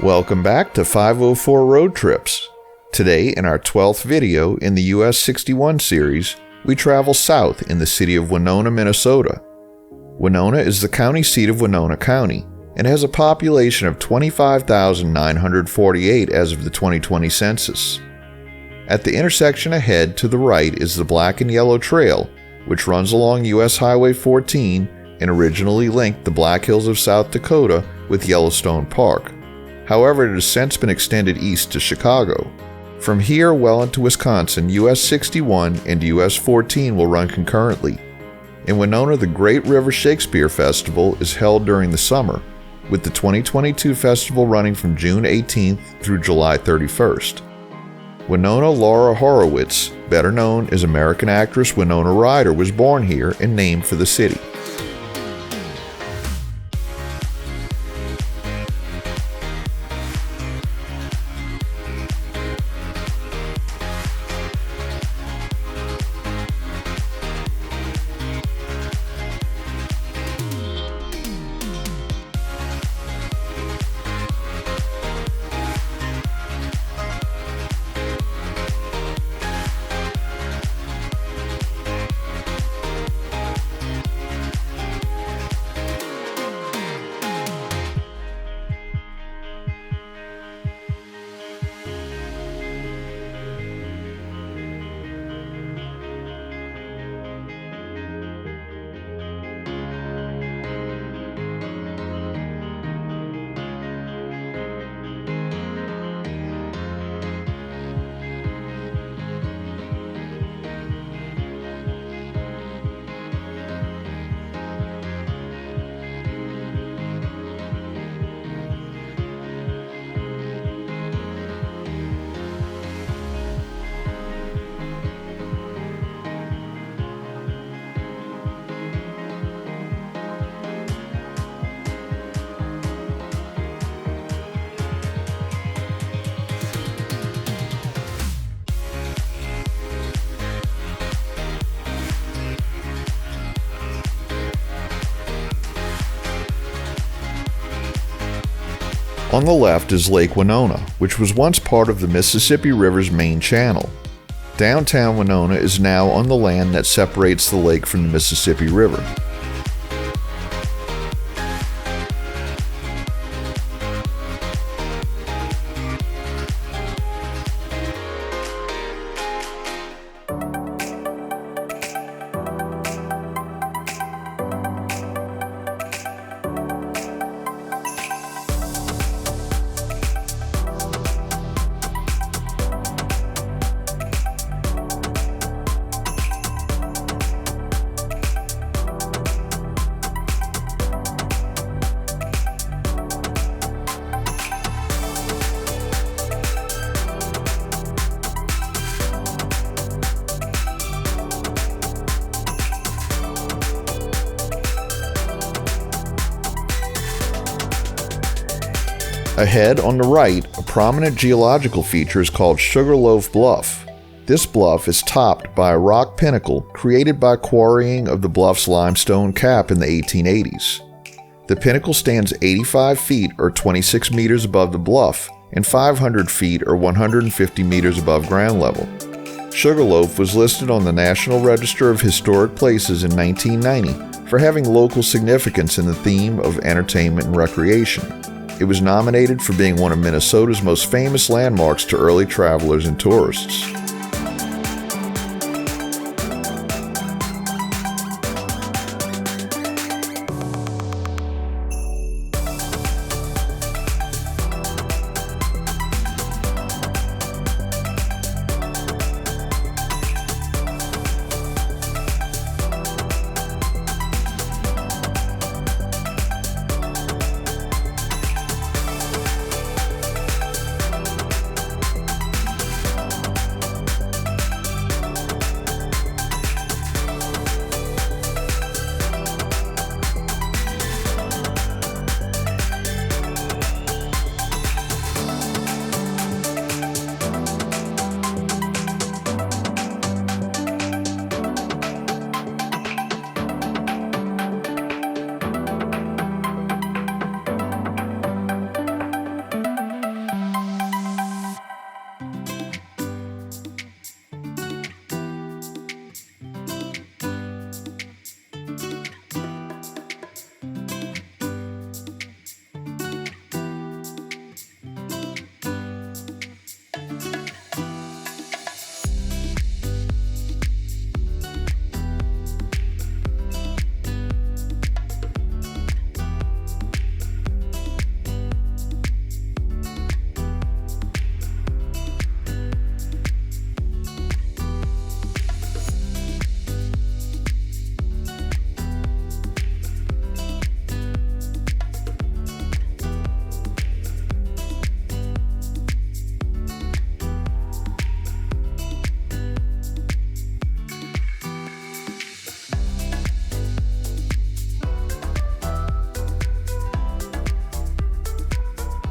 Welcome back to 504 Road Trips. Today, in our 12th video in the US 61 series, we travel south in the city of Winona, Minnesota. Winona is the county seat of Winona County and has a population of 25,948 as of the 2020 census. At the intersection ahead to the right is the Black and Yellow Trail, which runs along US Highway 14 and originally linked the Black Hills of South Dakota with Yellowstone Park. However, it has since been extended east to Chicago. From here well into Wisconsin, US 61 and US 14 will run concurrently. In Winona, the Great River Shakespeare Festival is held during the summer, with the 2022 festival running from June 18th through July 31st. Winona Laura Horowitz, better known as American actress Winona Ryder, was born here and named for the city. On the left is Lake Winona, which was once part of the Mississippi River's main channel. Downtown Winona is now on the land that separates the lake from the Mississippi River. Ahead on the right, a prominent geological feature is called Sugarloaf Bluff. This bluff is topped by a rock pinnacle created by quarrying of the bluff's limestone cap in the 1880s. The pinnacle stands 85 feet or 26 meters above the bluff and 500 feet or 150 meters above ground level. Sugarloaf was listed on the National Register of Historic Places in 1990 for having local significance in the theme of entertainment and recreation. It was nominated for being one of Minnesota's most famous landmarks to early travelers and tourists.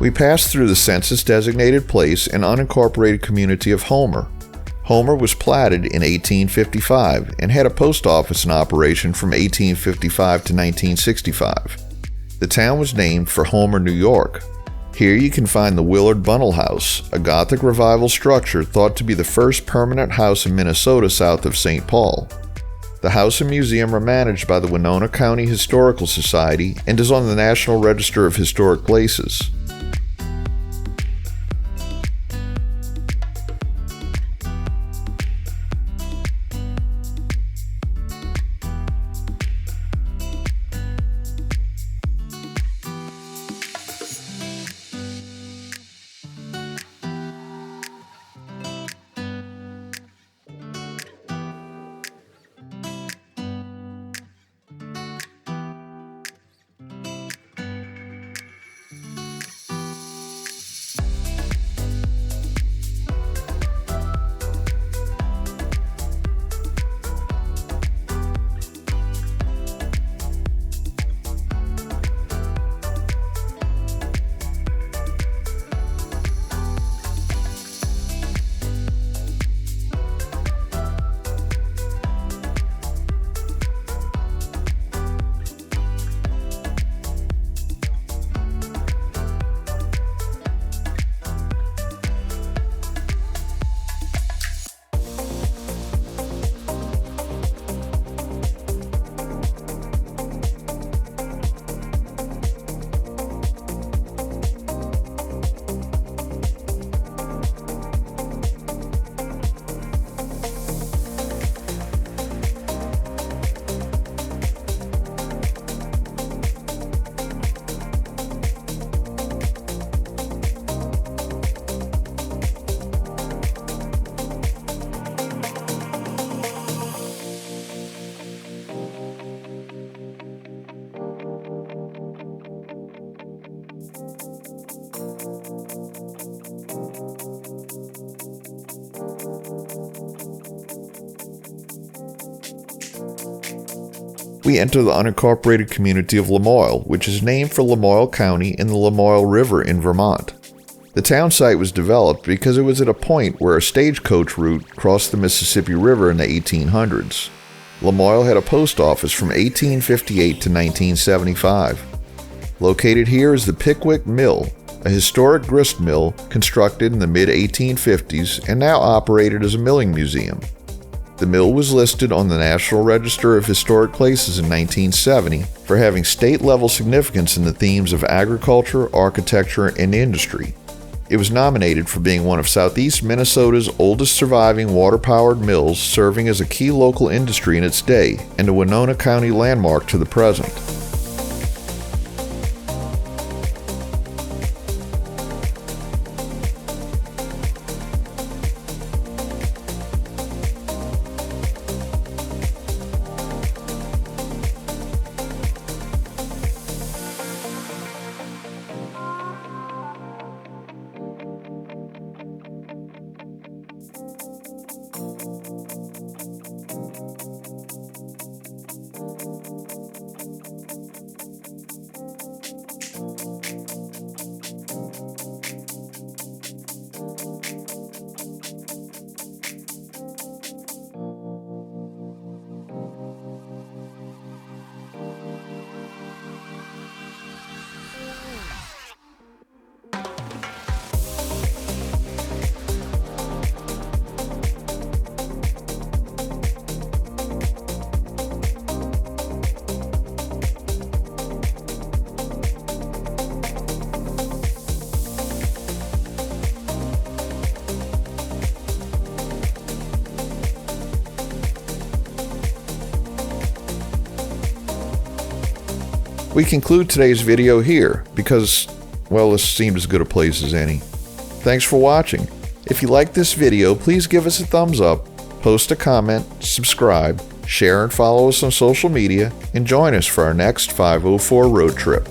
We passed through the census-designated place and unincorporated community of Homer. Homer was platted in 1855 and had a post office in operation from 1855 to 1965. The town was named for Homer, New York. Here you can find the Willard Bunnell House, a Gothic Revival structure thought to be the first permanent house in Minnesota south of St. Paul. The house and museum are managed by the Winona County Historical Society and is on the National Register of Historic Places. We enter the unincorporated community of Lamoille, which is named for Lamoille County and the Lamoille River in Vermont. The town site was developed because it was at a point where a stagecoach route crossed the Mississippi River in the 1800s. Lamoille had a post office from 1858 to 1975. Located here is the Pickwick Mill, a historic grist mill constructed in the mid-1850s and now operated as a milling museum. The mill was listed on the National Register of Historic Places in 1970 for having state-level significance in the themes of agriculture, architecture, and industry. It was nominated for being one of southeast Minnesota's oldest surviving water-powered mills, serving as a key local industry in its day and a Winona County landmark to the present. We conclude today's video here because, well, this seemed as good a place as any. Thanks for watching. If you liked this video, please give us a thumbs up, post a comment, subscribe, share and follow us on social media, and join us for our next 504 road trip.